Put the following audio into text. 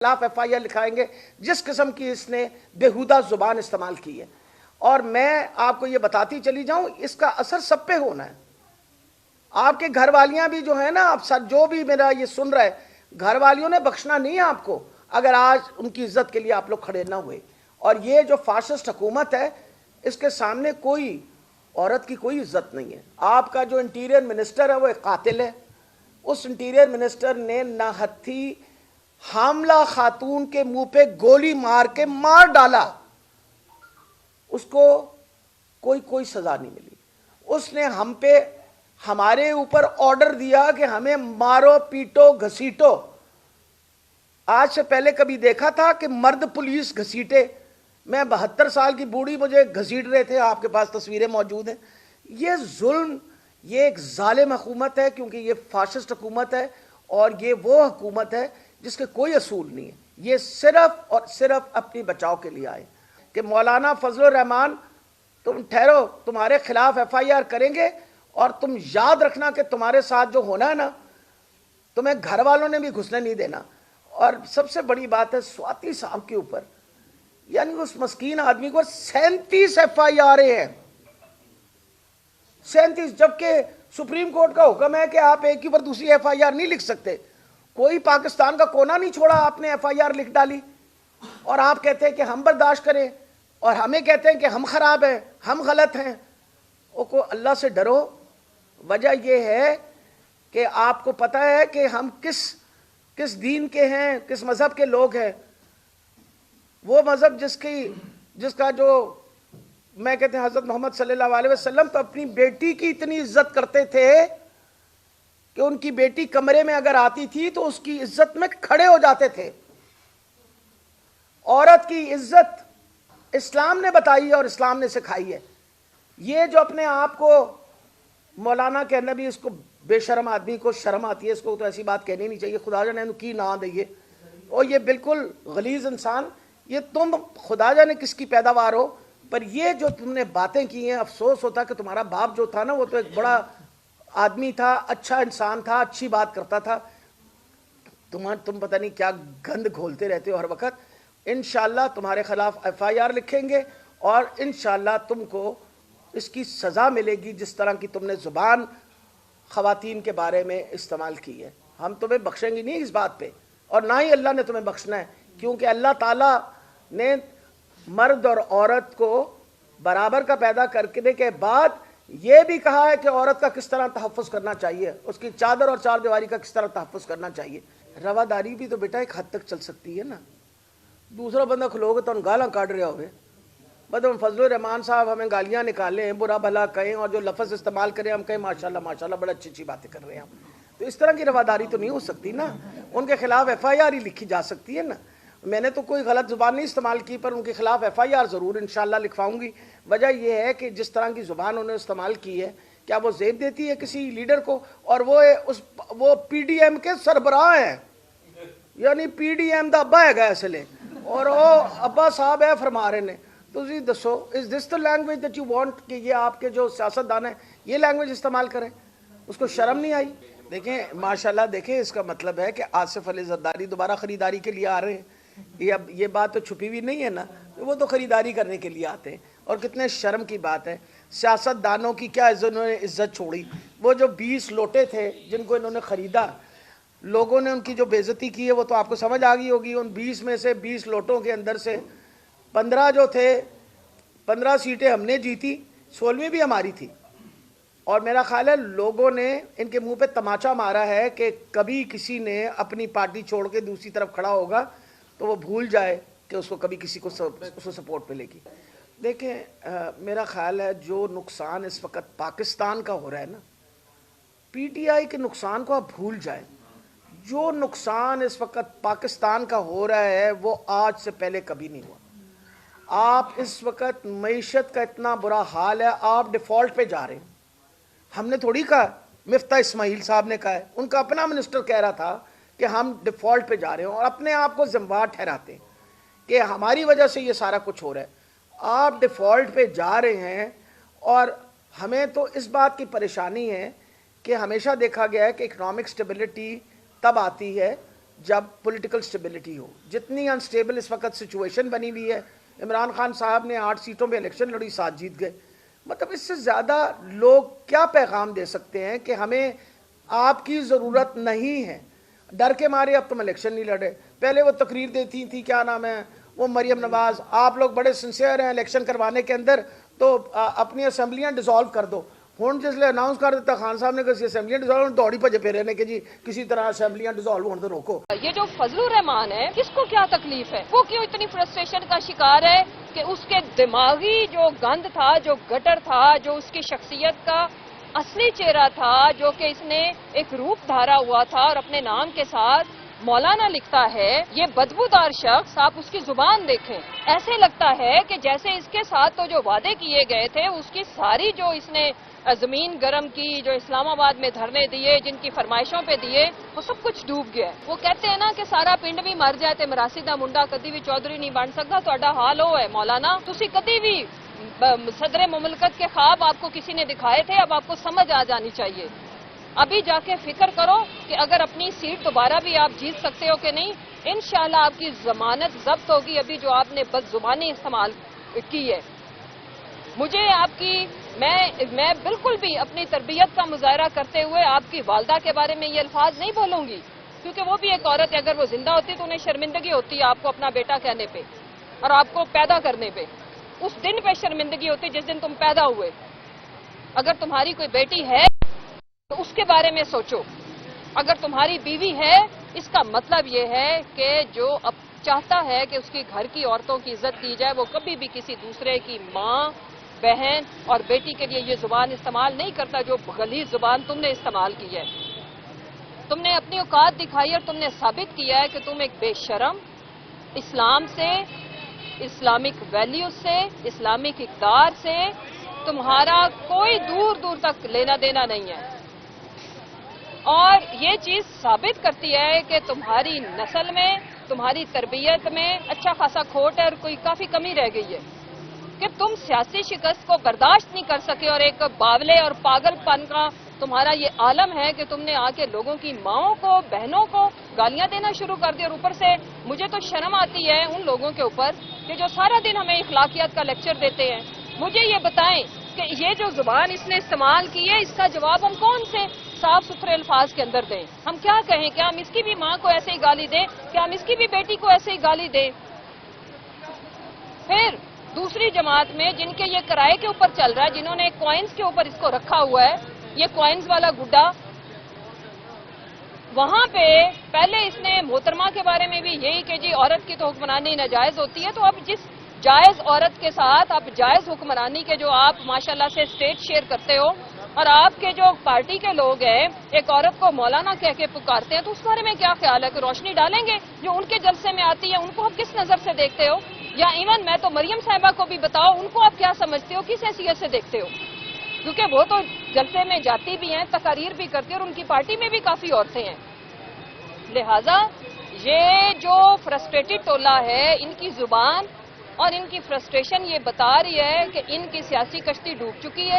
خلاف F I R لکھائیں گے جس قسم کی اس نے بےہودہ زبان استعمال کی ہے. اور میں آپ کو یہ بتاتی چلی جاؤں اس کا اثر سب پہ ہونا ہے. آپ کے گھر والیاں بھی جو ہیں نا, آپ جو بھی میرا یہ سن رہا ہے, گھر والیوں نے بخشنا نہیں ہے آپ کو اگر آج ان کی عزت کے لیے آپ لوگ کھڑے نہ ہوئے. اور یہ جو فاشسٹ حکومت ہے اس کے سامنے کوئی عورت کی کوئی عزت نہیں ہے. آپ کا جو انٹیریئر منسٹر ہے وہ ایک قاتل ہے. اس انٹیریئر منسٹر نے ناحتی حاملہ خاتون کے منہ پہ گولی مار کے مار ڈالا. اس کو کوئی سزا نہیں ملی. اس نے ہم پہ ہمارے اوپر آرڈر دیا کہ ہمیں مارو پیٹو گھسیٹو. آج سے پہلے کبھی دیکھا تھا کہ مرد پولیس گھسیٹے؟ میں 72 سال کی بوڑھی مجھے گھسیٹ رہے تھے, آپ کے پاس تصویریں موجود ہیں. یہ ظلم, یہ ایک ظالم حکومت ہے کیونکہ یہ فاشسٹ حکومت ہے اور یہ وہ حکومت ہے جس کے کوئی اصول نہیں ہے. یہ صرف اور صرف اپنی بچاؤ کے لیے آئے کہ مولانا فضل الرحمان تم ٹھہرو, تمہارے خلاف ایف آئی آر کریں گے اور تم یاد رکھنا کہ تمہارے ساتھ جو ہونا ہے نا, تمہیں گھر والوں نے بھی گھسنے نہیں دینا. اور سب سے بڑی بات ہے سواتی صاحب کے اوپر, یعنی اس مسکین آدمی کو 37 ایف آئی آر ہیں, 37, جبکہ سپریم کورٹ کا حکم ہے کہ آپ ایک کے اوپر دوسری ایف آئی آر نہیں لکھ سکتے. کوئی پاکستان کا کونا نہیں چھوڑا, آپ نے ایف آئی آر لکھ ڈالی اور آپ کہتے ہیں کہ ہم برداشت کریں اور ہمیں کہتے ہیں کہ ہم خراب ہیں, ہم غلط ہیں. کو اللہ سے ڈرو. وجہ یہ ہے کہ آپ کو پتہ ہے کہ ہم کس دین کے ہیں, کس مذہب کے لوگ ہیں. وہ مذہب جس کا جو میں کہتے ہیں حضرت محمد صلی اللہ علیہ وسلم تو اپنی بیٹی کی اتنی عزت کرتے تھے کہ ان کی بیٹی کمرے میں اگر آتی تھی تو اس کی عزت میں کھڑے ہو جاتے تھے. عورت کی عزت اسلام نے بتائی ہے اور اسلام نے سکھائی ہے. یہ جو اپنے آپ کو مولانا کہنا بھی, اس کو بے شرم آدمی کو شرم آتی ہے, اس کو تو ایسی بات کہنی نہیں چاہیے. خدا جانے کی نہ دئیے, اور یہ بالکل غلیظ انسان. یہ تم خدا جانے کس کی پیداوار ہو, پر یہ جو تم نے باتیں کی ہیں, افسوس ہوتا کہ تمہارا باپ جو تھا نا وہ تو ایک بڑا آدمی تھا, اچھا انسان تھا, اچھی بات کرتا تھا. تم پتہ نہیں کیا گند گھولتے رہتے ہو ہر وقت. انشاءاللہ تمہارے خلاف ایف آئی آر لکھیں گے اور انشاءاللہ تم کو اس کی سزا ملے گی جس طرح کی تم نے زبان خواتین کے بارے میں استعمال کی ہے. ہم تمہیں بخشیں گے نہیں اس بات پہ, اور نہ ہی اللہ نے تمہیں بخشنا ہے, کیونکہ اللہ تعالیٰ نے مرد اور عورت کو برابر کا پیدا کرنے کے بعد یہ بھی کہا ہے کہ عورت کا کس طرح تحفظ کرنا چاہیے, اس کی چادر اور چار دیواری کا کس طرح تحفظ کرنا چاہیے. رواداری بھی تو بیٹا ایک حد تک چل سکتی ہے نا. دوسرا بندہ کھلو گے تو ان گالاں کاٹ رہے ہوئے, مطلب فضل الرحمان صاحب ہمیں گالیاں نکالیں, برا بھلا کہیں اور جو لفظ استعمال کریں ہم کہیں ماشاءاللہ ماشاءاللہ بڑا اچھی باتیں کر رہے ہیں ہم. تو اس طرح کی رواداری تو نہیں ہو سکتی نا. ان کے خلاف ایف آئی آر ہی لکھی جا سکتی ہے نا. میں نے تو کوئی غلط زبان نہیں استعمال کی, پر ان کے خلاف ایف آئی آر ضرور انشاءاللہ لکھواؤں گی. وجہ یہ ہے کہ جس طرح کی زبان انہوں نے استعمال کی ہے, کیا وہ زیب دیتی ہے کسی لیڈر کو؟ اور وہ پی ڈی ایم کے سربراہ ہیں, یعنی پی ڈی ایم دا ابا ہے گا اصلے, اور وہ ابا صاحب ہے فرما رہے ہیں. تو جی دسو, is this the language that you want کہ یہ آپ کے جو سیاستدان ہیں یہ لینگویج استعمال کریں؟ اس کو شرم نہیں آئی؟ دیکھیں ماشاءاللہ, دیکھیں اس کا مطلب ہے کہ آصف علی زرداری دوبارہ خریداری کے لیے آ رہے ہیں. یہ بات تو چھپی ہوئی نہیں ہے نا, وہ تو خریداری کرنے کے لیے آتے ہیں. اور کتنے شرم کی بات ہے, سیاست دانوں کی کیا انہوں نے عزت چھوڑی. وہ جو 20 لوٹے تھے جن کو انہوں نے خریدا, لوگوں نے ان کی جو بے عزتی کی ہے وہ تو آپ کو سمجھ آ گئی ہوگی. ان 20 میں سے 20 لوٹوں کے اندر سے 15 جو تھے, 15 سیٹیں ہم نے جیتی, 16ویں بھی ہماری تھی. اور میرا خیال ہے لوگوں نے ان کے منہ پہ تماچا مارا ہے کہ کبھی کسی نے اپنی پارٹی چھوڑ کے دوسری طرف کھڑا ہوگا تو وہ بھول جائے کہ اس کو کبھی کسی کو سپورٹ ملے گی. دیکھیں میرا خیال ہے جو نقصان اس وقت پاکستان کا ہو رہا ہے نا, پی ٹی آئی کے نقصان کو آپ بھول جائیں. جو نقصان اس وقت پاکستان کا ہو رہا ہے وہ آج سے پہلے کبھی نہیں ہوا. آپ اس وقت معیشت کا اتنا برا حال ہے, آپ ڈیفالٹ پہ جا رہے ہیں. ہم نے تھوڑی کہا, مفتاح اسماعیل صاحب نے کہا ہے, ان کا اپنا منسٹر کہہ رہا تھا کہ ہم ڈیفالٹ پہ جا رہے ہیں, اور اپنے آپ کو ذمہ دار ٹھہراتے ہیں کہ ہماری وجہ سے یہ سارا کچھ ہو رہا ہے. آپ ڈیفالٹ پہ جا رہے ہیں, اور ہمیں تو اس بات کی پریشانی ہے کہ ہمیشہ دیکھا گیا ہے کہ اکنامک سٹیبلٹی تب آتی ہے جب پولیٹیکل سٹیبلٹی ہو. جتنی انسٹیبل اس وقت سچویشن بنی ہوئی ہے, عمران خان صاحب نے 8 سیٹوں پہ الیکشن لڑی, 7 جیت گئے. مطلب اس سے زیادہ لوگ کیا پیغام دے سکتے ہیں کہ ہمیں آپ کی ضرورت نہیں ہے, ڈر کے مارے اب تم الیکشن نہیں لڑے. پہلے وہ تقریر دیتی تھی, کیا نام ہے وہ, مریم نواز, آپ لوگ بڑے سنسیئر ہیں الیکشن کروانے کے اندر, تو اپنی اسمبلیاں ڈیزالو کر دو. ہوں جس لئے اناؤنس کر دیتا خان صاحب نے کہ اسمبلیاں ڈیزالو, دوڑی بھجے پھرے نے کہ جی کسی طرح اسمبلیاں ڈیزالو ہونے تو روکو. یہ جو فضل الرحمان ہے, کس کو کیا تکلیف ہے؟ وہ کیوں اتنی فرسٹریشن کا شکار ہے کہ اس کے دماغی جو گند تھا, جو گٹر تھا, جو اس کی شخصیت کا اصلی چہرہ تھا, جو کہ اس نے ایک روپ دھارا ہوا تھا اور اپنے نام کے ساتھ مولانا لکھتا ہے, یہ بدبودار شخص, آپ اس کی زبان دیکھیں, ایسے لگتا ہے کہ جیسے اس کے ساتھ تو جو وعدے کیے گئے تھے, اس کی ساری جو اس نے زمین گرم کی, جو اسلام آباد میں دھرنے دیے, جن کی فرمائشوں پہ دیے, وہ سب کچھ ڈوب گیا. وہ کہتے ہیں نا کہ سارا پنڈ بھی مر جائے تے مراسی دا منڈا کدی بھی چودھری نہیں بن سکتا. تہاڈا حال وہ ہے مولانا, تسی کدی بھی صدر مملکت کے خواب آپ کو کسی نے دکھائے تھے, اب آپ کو سمجھ آ جانی چاہیے. ابھی جا کے فکر کرو کہ اگر اپنی سیٹ دوبارہ بھی آپ جیت سکتے ہو کہ نہیں. انشاءاللہ آپ کی ضمانت ضبط ہوگی. ابھی جو آپ نے بد زبانی استعمال کی ہے, مجھے آپ کی میں بالکل بھی اپنی تربیت کا مظاہرہ کرتے ہوئے آپ کی والدہ کے بارے میں یہ الفاظ نہیں بولوں گی, کیونکہ وہ بھی ایک عورت ہے. اگر وہ زندہ ہوتی تو انہیں شرمندگی ہوتی ہے آپ کو اپنا بیٹا کہنے پہ اور آپ کو پیدا کرنے پہ. اس دن پہ شرمندگی ہوتی جس دن تم پیدا ہوئے. اگر تمہاری کوئی بیٹی ہے تو اس کے بارے میں سوچو. اگر تمہاری بیوی ہے, اس کا مطلب یہ ہے کہ جو اب چاہتا ہے کہ اس کی گھر کی عورتوں کی عزت کی جائے, وہ کبھی بھی کسی دوسرے کی ماں, بہن اور بیٹی کے لیے یہ زبان استعمال نہیں کرتا جو غلیظ زبان تم نے استعمال کی ہے. تم نے اپنی اوقات دکھائی اور تم نے ثابت کیا ہے کہ تم ایک بے شرم, اسلام سے, اسلامک ویلیوز سے, اسلامک اقدار سے تمہارا کوئی دور دور تک لینا دینا نہیں ہے. اور یہ چیز ثابت کرتی ہے کہ تمہاری نسل میں, تمہاری تربیت میں اچھا خاصا کھوٹ ہے اور کوئی کافی کمی رہ گئی ہے کہ تم سیاسی شکست کو برداشت نہیں کر سکے. اور ایک باولے اور پاگل پن کا تمہارا یہ عالم ہے کہ تم نے آ کے لوگوں کی ماؤں کو, بہنوں کو گالیاں دینا شروع کر دی. اور اوپر سے مجھے تو شرم آتی ہے ان لوگوں کے اوپر کہ جو سارا دن ہمیں اخلاقیات کا لیکچر دیتے ہیں. مجھے یہ بتائیں کہ یہ جو زبان اس نے استعمال کی ہے, اس کا جواب ہم کون سے صاف ستھرے الفاظ کے اندر دیں؟ ہم کیا کہیں؟ کیا ہم اس کی بھی ماں کو ایسے ہی گالی دیں؟ کیا ہم اس کی بھی بیٹی کو ایسے ہی گالی دیں؟ پھر دوسری جماعت میں جن کے یہ کرائے کے اوپر چل رہا ہے, جنہوں نے کوائنز کے اوپر اس کو رکھا ہوا ہے, یہ کوائنز والا گڈا, وہاں پہ پہلے اس نے محترمہ کے بارے میں بھی یہی کہ جی عورت کی تو حکمرانی ناجائز ہوتی ہے. تو اب جس جائز عورت کے ساتھ آپ جائز حکمرانی کے جو آپ ماشاءاللہ سے اسٹیج شیئر کرتے ہو, اور آپ کے جو پارٹی کے لوگ ہیں ایک عورت کو مولانا کہہ کے پکارتے ہیں, تو اس بارے میں کیا خیال ہے کہ روشنی ڈالیں گے جو ان کے جلسے میں آتی ہے, ان کو آپ کس نظر سے دیکھتے ہو؟ یا ایون میں تو مریم صاحبہ کو بھی بتاؤ, ان کو آپ کیا سمجھتے ہو, کس حیثیت سے دیکھتے ہو؟ کیونکہ وہ تو جلسے میں جاتی بھی ہیں, تقاریر بھی کرتی ہیں, اور ان کی پارٹی میں بھی کافی عورتیں ہیں. لہذا یہ جو فرسٹریٹڈ ٹولہ ہے, ان کی زبان اور ان کی فرسٹریشن یہ بتا رہی ہے کہ ان کی سیاسی کشتی ڈوب چکی ہے.